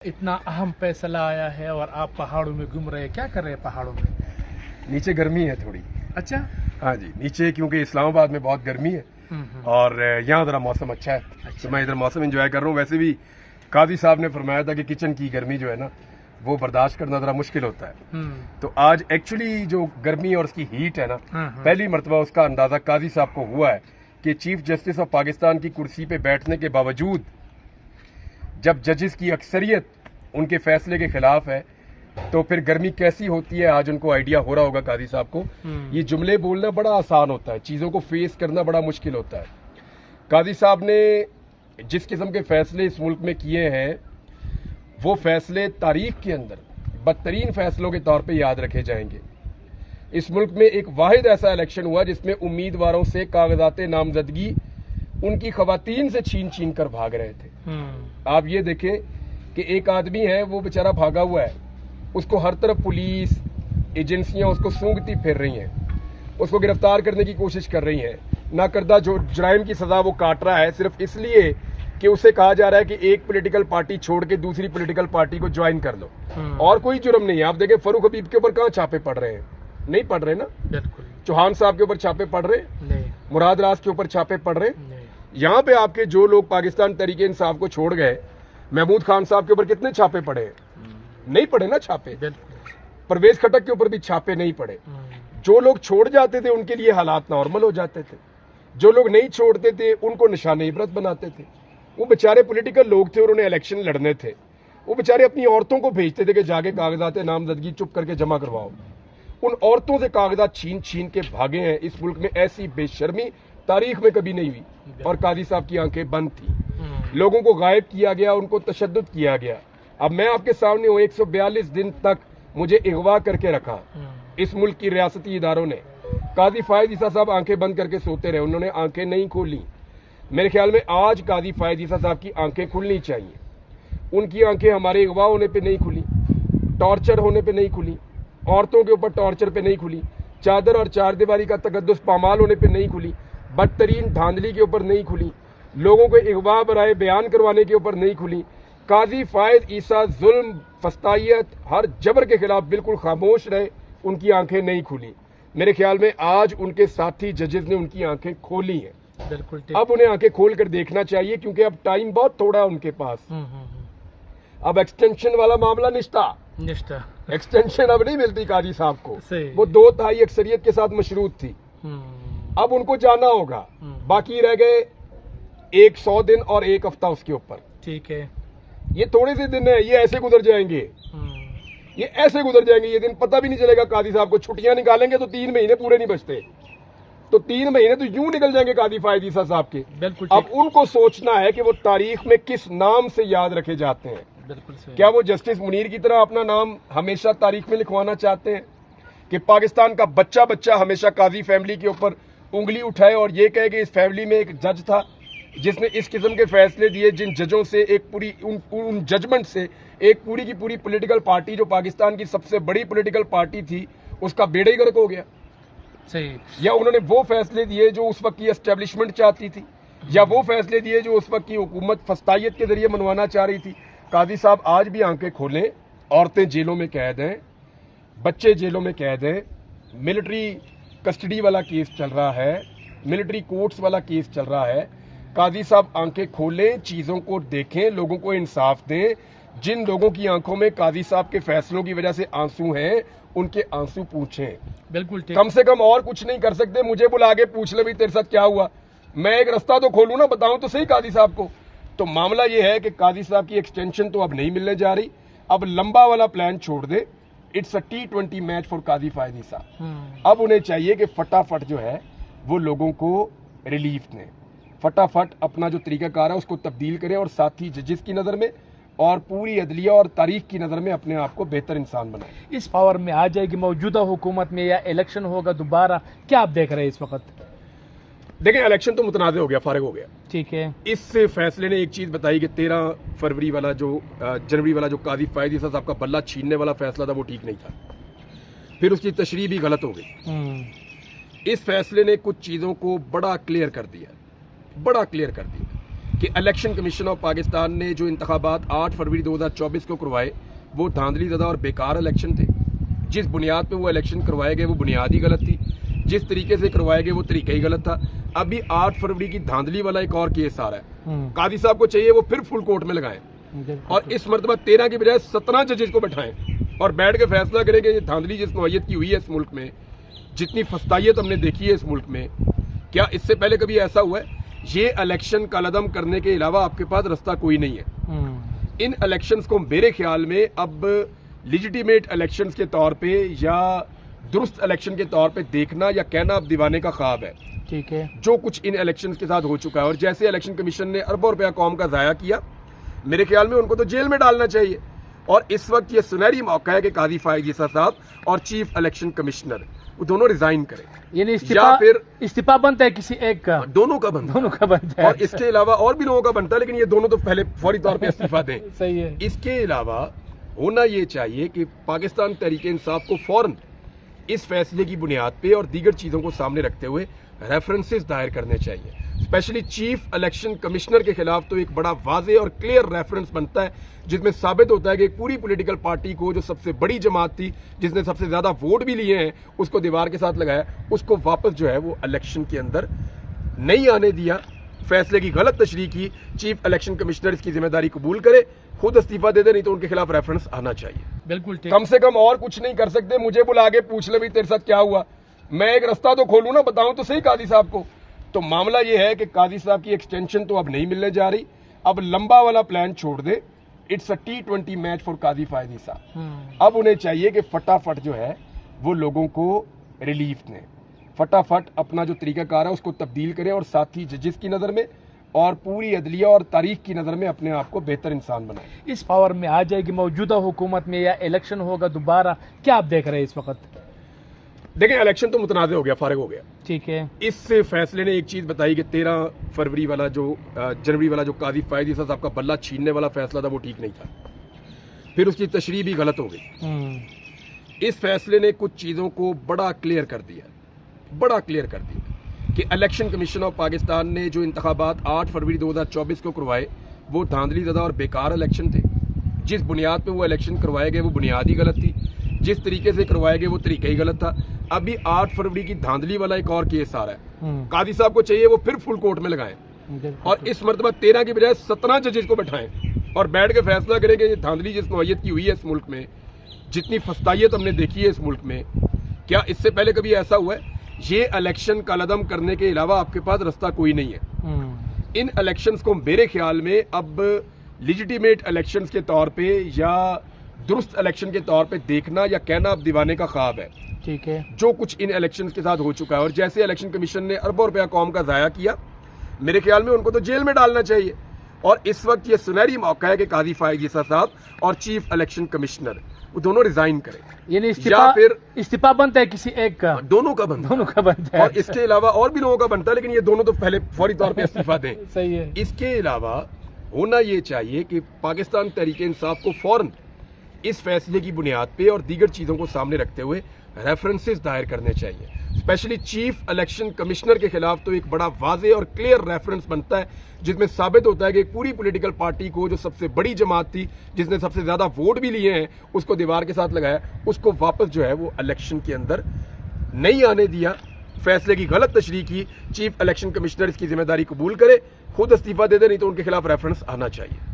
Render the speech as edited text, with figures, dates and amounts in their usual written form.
इतना अहम फैसला आया है और आप पहाड़ों में घूम रहे हैं, क्या कर रहे हैं पहाड़ों में? नीचे गर्मी है थोड़ी। अच्छा। हाँ जी, नीचे क्योंकि इस्लामाबाद में बहुत गर्मी है और यहाँ ज़रा मौसम अच्छा है। तो मैं इधर मौसम एंजॉय कर रहा हूँ। वैसे भी काजी साहब ने फरमाया था कि किचन की गर्मी जो है ना वो बर्दाश्त करना ज़रा मुश्किल होता है। तो आज एक्चुअली जो गर्मी और उसकी हीट है ना, पहली मरतबा उसका अंदाज़ा काजी साहब को हुआ है कि चीफ जस्टिस ऑफ पाकिस्तान की कुर्सी पे बैठने के बावजूद जब जजेस की अक्सरियत उनके फैसले के खिलाफ है तो फिर गर्मी कैसी होती है आज उनको आइडिया हो रहा होगा काजी साहब को। ये जुमले बोलना बड़ा आसान होता है, चीज़ों को फेस करना बड़ा मुश्किल होता है। काजी साहब ने जिस किस्म के फैसले इस मुल्क में किए हैं वो फैसले तारीख के अंदर बदतरीन फैसलों के तौर पे याद रखे जाएंगे। इस मुल्क में एक वाहिद ऐसा इलेक्शन हुआ जिसमें उम्मीदवारों से कागजात नामजदगी उनकी खवातीन से छीन छीन कर भाग रहे थे। आप ये देखें कि एक आदमी है वो बेचारा भागा हुआ है, उसको हर तरफ पुलिस एजेंसियां उसको सूंघती फिर रही हैं, उसको गिरफ्तार करने की कोशिश कर रही हैं। नाकर्दा जो जुराइम की सजा वो काट रहा है सिर्फ इसलिए कि उसे कहा जा रहा है कि एक पॉलिटिकल पार्टी छोड़ के दूसरी पॉलिटिकल पार्टी को ज्वाइन कर लो। और कोई जुर्म नहीं है। आप देखें फरूख हबीब के ऊपर कहाँ छापे पड़ रहे हैं? नहीं पड़ रहे ना। बिल्कुल। चौहान साहब के ऊपर छापे पड़ रहे नहीं। मुराद राज के ऊपर छापे पड़ रहे नहीं। यहाँ पे आपके जो लोग पाकिस्तान तरीके इंसाफ को छोड़ गए, महमूद खान साहब के ऊपर कितने छापे पड़े हैं? नहीं पड़े ना छापे। परवेज खटक के ऊपर भी छापे नहीं पड़े। जो लोग छोड़ जाते थे उनके लिए हालात नॉर्मल हो जाते थे, जो लोग नहीं छोड़ते थे उनको निशाने इबरत बनाते थे। वो बेचारे पॉलिटिकल लोग थे और उन्हें इलेक्शन लड़ने थे, वो बेचारे अपनी औरतों को भेजते थे कि जाके कागजात नामजदगी चुप करके जमा करवाओ। उन औरतों से कागजात छीन छीन के भागे हैं। इस मुल्क में ऐसी बेशर्मी तारीख में कभी नहीं हुई और काजी साहब की आंखें बंद थी। लोगों को गायब किया गया, उनको तशद्दुद किया गया। अब मैं आपके सामने हूँ, 142 दिन तक मुझे अगवा करके रखा इस मुल्क की रियासती इदारों ने। काजी फायद ईसा साहब आंखें बंद करके सोते रहे, उन्होंने आंखें नहीं खोली। मेरे ख्याल में आज काजी फायद ईसा साहब की आंखें खुलनी चाहिए। उनकी आंखें हमारे अगवा होने पे नहीं खुली, टॉर्चर होने पे नहीं खुली, औरतों के ऊपर टॉर्चर पे नहीं खुली, चादर और चारदीवारी का तकद्दुस पामाल होने पे नहीं खुली, बदतरीन धांधली के ऊपर नहीं खुली, लोगों को अगवा बराए बयान करवाने के ऊपर नहीं खुली। काजी फायद ईसा जुल्म, फस्तायत, हर जबर के खिलाफ बिल्कुल खामोश रहे, उनकी आंखें नहीं खुली। मेरे ख्याल में आज उनके साथी जजेस ने उनकी आंखें खोली हैं। बिल्कुल। अब उन्हें आंखें खोल कर देखना चाहिए क्योंकि अब टाइम बहुत थोड़ा है उनके पास। अब एक्सटेंशन वाला मामला निष्ठा एक्सटेंशन अब नहीं मिलती काजी साहब को। वो 2/3 अक्सरियत के साथ मशरूत थी। अब उनको जाना होगा। बाकी रह गए 100 दिन और 1 हफ्ता उसके ऊपर। ठीक है, ये थोड़े से दिन है, ये ऐसे गुजर जाएंगे, ये ऐसे गुजर जाएंगे। ये दिन पता भी नहीं चलेगा। काजी साहब को छुट्टियां निकालेंगे तो 3 महीने पूरे नहीं बचते, तो 3 महीने तो यूं निकल जाएंगे काजी फायद ईसा साहब के। बिल्कुल। अब उनको सोचना है कि वो तारीख में किस नाम से याद रखे जाते हैं। बिल्कुल। क्या वो जस्टिस मुनीर की तरह अपना नाम हमेशा तारीख में लिखवाना चाहते हैं कि पाकिस्तान का बच्चा बच्चा हमेशा काजी फैमिली के ऊपर उंगली उठाए और ये कहे कि इस फैमिली में एक जज था जिसने इस किस्म के फैसले दिए, जिन जजों से एक पूरी उन जजमेंट से एक पूरी की पूरी पॉलिटिकल पार्टी जो पाकिस्तान की सबसे बड़ी पॉलिटिकल पार्टी थी उसका बेड़ा ही गर्क हो गया। सही। या उन्होंने वो फैसले दिए जो उस वक्त की एस्टेब्लिशमेंट चाहती थी, या वो फैसले दिए जो उस वक्त की हुकूमत फस्तायत के जरिए मनवाना चाह रही थी। काजी साहब आज भी आंखें खोलें। औरतें जेलों में कैद हैं, बच्चे जेलों में कैद हैं, मिलिट्री कस्टडी वाला केस चल रहा है, मिलिट्री कोर्ट्स वाला केस चल रहा है। काजी साहब आंखें खोलें, चीज़ों को देखें, लोगों को इंसाफ दें। जिन लोगों की आंखों में काजी साहब के फैसलों की वजह से आंसू हैं उनके आंसू पूछें। बिल्कुल। कम से कम और कुछ नहीं कर सकते, मुझे बुला के पूछ ले भी तेरे साथ क्या हुआ, मैं एक रास्ता तो खोलूं ना, बताऊं तो सही काजी साहब को। तो मामला ये है कि काजी साहब की एक्सटेंशन तो अब नहीं मिलने जा रही। अब लंबा वाला प्लान छोड़ दे। It's a T20 match for Qazi Faez Isa. अब उन्हें चाहिए कि फटाफट जो है वो लोगों को रिलीफ दें, फटाफट अपना जो तरीकाकार है उसको तब्दील करें और साथ ही जजेस की नज़र में और पूरी अदलिया और तारीख की नज़र में अपने आप को बेहतर इंसान बनाएं। इस पावर में आ जाएगी मौजूदा हुकूमत में या इलेक्शन होगा दोबारा, क्या आप देख रहे हैं इस वक्त? देखें, इलेक्शन तो मुतनाज़ हो गया, फारिग हो गया। ठीक है। इस फैसले ने एक चीज़ बताई कि 13 फरवरी वाला जो जनवरी वाला जो काजी फायद ईसा साहब का बल्ला छीनने वाला फैसला था वो ठीक नहीं था, फिर उसकी तशरीह भी गलत हो गई। इस फैसले ने कुछ चीज़ों को बड़ा क्लियर कर दिया, बड़ा क्लियर कर दिया। کہ الیکشن کمیشن آف پاکستان نے جو انتخابات 8 فروری 2024 کو کروائے وہ دھاندلی زدہ اور بیکار الیکشن تھے. جس بنیاد پہ وہ الیکشن کروائے گئے وہ بنیاد ہی غلط تھی, جس طریقے سے کروائے گئے وہ طریقہ ہی غلط تھا. ابھی 8 فروری کی دھاندلی والا ایک اور کیس آ رہا ہے, قاضی صاحب کو چاہیے وہ پھر فل کورٹ میں لگائیں اور اس مرتبہ 13 کی بجائے 17 ججز کو بٹھائیں اور بیٹھ کے فیصلہ کریں کہ یہ دھاندلی جس نوعیت کی ہوئی ہے اس ملک میں, جتنی فسطائیت ہم نے دیکھی ہے اس ملک میں, کیا اس سے پہلے کبھی ایسا ہوا ہے؟ یہ الیکشن کالعدم کرنے کے علاوہ آپ کے پاس رستہ کوئی نہیں ہے. ان الیکشنز کو میرے خیال میں اب لیجیٹیمیٹ الیکشنز کے طور پہ یا درست الیکشن کے طور پہ دیکھنا یا کہنا اب دیوانے کا خواب ہے. ٹھیک ہے, جو کچھ ان الیکشنز کے ساتھ ہو چکا ہے اور جیسے الیکشن کمیشن نے اربوں روپیہ قوم کا ضائع کیا, میرے خیال میں ان کو تو جیل میں ڈالنا چاہیے. اور اس وقت یہ سنہری موقع ہے کہ قاضی فائز عیسیٰ صاحب اور چیف الیکشن کمشنر وہ دونوں ریزائن کریں, یعنی یا پھر استعفا بنتا ہے کسی ایک کا, دونوں کا بنتا ہے اور اس کے علاوہ اور بھی لوگوں کا بنتا ہے, لیکن یہ دونوں تو پہلے فوری طور پہ استعفا دیں. صحیح ہے. اس کے علاوہ ہونا یہ چاہیے کہ پاکستان تحریک انصاف کو فوراً اس فیصلے کی بنیاد پہ اور دیگر چیزوں کو سامنے رکھتے ہوئے ریفرنسز دائر کرنے چاہیے. اسپیشلی چیف الیکشن کمشنر کے خلاف تو ایک بڑا واضح اور کلیئر ریفرنس بنتا ہے جس میں ثابت ہوتا ہے کہ ایک پوری پولیٹیکل پارٹی کو جو سب سے بڑی جماعت تھی, جس نے سب سے زیادہ ووٹ بھی لیے ہیں, اس کو دیوار کے ساتھ لگایا, اس کو واپس جو ہے وہ الیکشن کے اندر نہیں آنے دیا, فیصلے کی غلط تشریح کی. چیف الیکشن کمشنر اس کی ذمہ داری قبول کرے, خود استعفا دے دے, نہیں تو ان کے خلاف ریفرنس آنا چاہیے. بالکل کم سے کم اور کچھ نہیں کر سکتے, مجھے بلا کے پوچھ لے بھی تیرے ساتھ کیا ہوا, میں ایک رستہ تو کھولوں نا, بتاؤں تو صحیح قاضی صاحب کو. تو معاملہ یہ ہے کہ قاضی صاحب کی ایکسٹینشن تو اب نہیں ملنے جا رہی, اب لمبا والا پلان چھوڑ دے. It's a T20 match for Qazi Faez عیسیٰ. اب انہیں چاہیے کہ فٹافٹ جو ہے وہ لوگوں کو ریلیف دیں, فٹافٹ اپنا جو طریقہ کار ہے اس کو تبدیل کریں اور ساتھ ہی ججز کی نظر میں اور پوری عدلیہ اور تاریخ کی نظر میں اپنے آپ کو بہتر انسان بنائیں. اس پاور میں آ جائے گی موجودہ حکومت میں یا الیکشن ہوگا دوبارہ, کیا آپ دیکھ رہے ہیں اس وقت؟ دیکھیں الیکشن تو متنازع ہو گیا, فارغ ہو گیا. ٹھیک ہے, اس فیصلے نے ایک چیز بتائی کہ 13 فروری والا جو جنوری والا جو قاضی فائز عیسیٰ صاحب کا بلہ چھیننے والا فیصلہ تھا وہ ٹھیک نہیں تھا, پھر اس کی تشریح بھی غلط ہو گئی. اس فیصلے نے کچھ چیزوں کو بڑا کلیئر کر دیا کہ الیکشن کمیشن آف پاکستان نے جو انتخابات 8 فروری 2024 کو کروائے وہ دھاندلی زدہ اور بیکار الیکشن تھے. جس بنیاد پہ وہ الیکشن کروائے گئے وہ بنیاد ہی غلط تھی, جس طریقے سے کروائے گئے وہ طریقہ ہی غلط تھا. ابھی 8 فروری کی دھاندلی والا ایک اور کیس آ رہا ہے, قاضی صاحب کو چاہیے وہ پھر فل کورٹ میں لگائیں اور اس مرتبہ 13 کی بجائے 17 ججز کو بٹھائیں اور بیٹھ کے فیصلہ کریں کہ یہ دھاندلی جس نوعیت کی ہوئی ہے اس ملک میں, جتنی فسطائیت ہم نے دیکھی ہے اس ملک میں, کیا اس سے پہلے کبھی ایسا ہوا ہے؟ یہ الیکشن کالعدم کرنے کے علاوہ آپ کے پاس رستہ کوئی نہیں ہے. ان الیکشنز کو میرے خیال میں اب لیجیٹیمیٹ الیکشنز کے طور پہ یا درست الیکشن کے طور پہ دیکھنا یا کہنا اب دیوانے کا خواب ہے. ٹھیک ہے, جو کچھ ان الیکشنز کے ساتھ ہو چکا ہے اور جیسے الیکشن کمیشن نے اربوں روپیہ قوم کا ضائع کیا, میرے خیال میں ان کو تو جیل میں ڈالنا چاہیے. اور اس وقت یہ سنہری موقع ہے کہ قاضی فائز عیسیٰ صاحب اور چیف الیکشن کمشنر وہ دونوں ریزائن کریں, یعنی یا پھر استعفا بنتا ہے کسی ایک کا, دونوں کا بنتا ہے اور اس کے علاوہ اور بھی لوگوں کا بنتا ہے, لیکن یہ دونوں تو پہلے فوری طور پہ استعفا دیں. صحیح ہے. اس کے علاوہ ہونا یہ چاہیے کہ پاکستان تحریک انصاف کو فوراً اس فیصلے کی بنیاد پہ اور دیگر چیزوں کو سامنے رکھتے ہوئے ریفرنسز دائر کرنے چاہیے. اسپیشلی چیف الیکشن کمشنر کے خلاف تو ایک بڑا واضح اور کلیئر ریفرنس بنتا ہے جس میں ثابت ہوتا ہے کہ ایک پوری پولیٹیکل پارٹی کو جو سب سے بڑی جماعت تھی, جس نے سب سے زیادہ ووٹ بھی لیے ہیں, اس کو دیوار کے ساتھ لگایا, اس کو واپس جو ہے وہ الیکشن کے اندر نہیں آنے دیا, فیصلے کی غلط تشریح کی. چیف الیکشن کمشنر اس کی ذمہ داری قبول کرے, خود استعفا دے دے, نہیں تو ان کے خلاف ریفرنس آنا چاہیے.